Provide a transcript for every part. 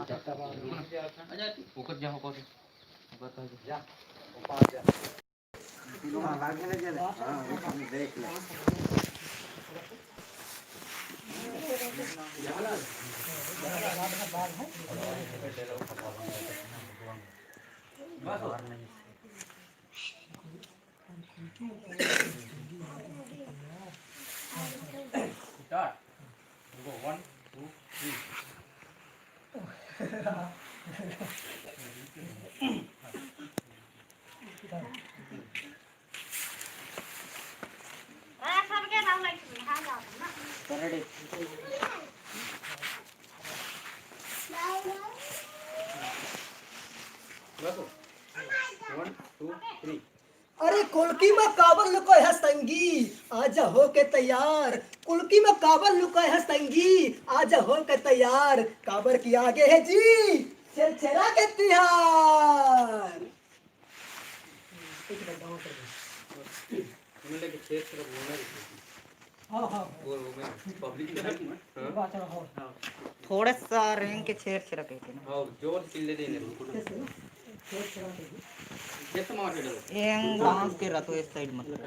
आजा ऊपर जा ऊपर जा ऊपर जा हां लागे ले जा हां देख ले Start. Go 1, 2, 3. सबके नाम लाइक खा जाता ना रेडी 1 2 3 अरे कुल्की में काबर लुको है संगी आजा हो के तैयार कुल्की में काबर लुको है संगी आजा हो के तैयार काबर की आगे है जी छेरा के तिहार उन्होंने के छेद से बोलना हां हां वो में पब्लिक थोड़े सा रेंग के छेड़ छेड़ के ना हां जोर चिल्ले देने जैसे मार दे एंग डांस के रतो इस साइड मत कर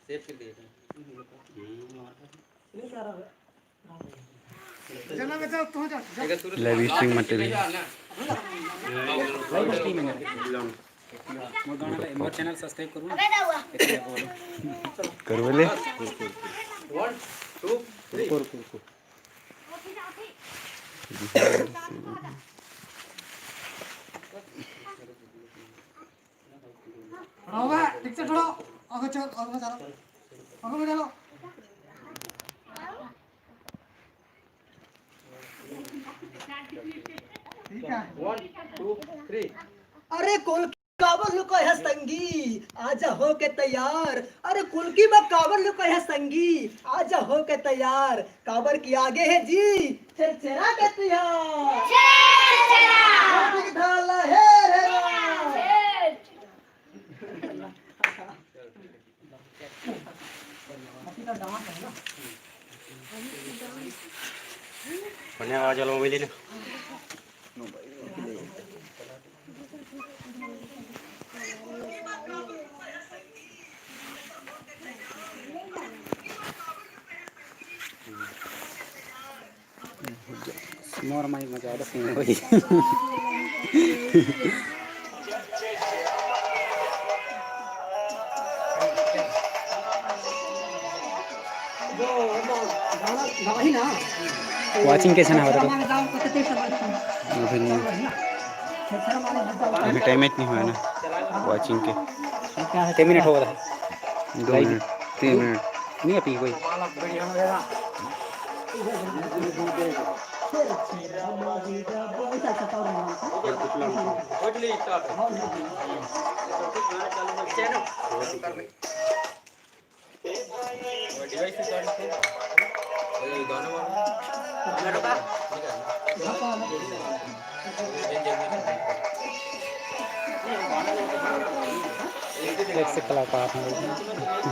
सेव कर दे नहीं कर रहा जना बचाओ तू जा live stream material live stream है मोर गाना ले मोर चैनल सब्सक्राइब करू कर बोले 1 2 3 होगा ठीक से खड़ो आगे चलो आगे चलो आगे चलो ठीक है 1 2 3 अरे कुल्की काबर लुको है संगी आजा हो के तैयार अरे कुल्की में काबर लुको है संगी आजा हो के तैयार काबर की आगे है जी छेरा के तिहार छेरा ढाला है रे बने आवाज वाला मोबाइल ले मोर माई मजा आ रही है नहीं ना वाचिंग कैसे ना हो रहा अभी टाइम नहीं हुआ ना वाचिंग के 10 मिनट हो रहा 2 मिनट 3 मिनट नहीं है पी कोई एक से कलाकार हैं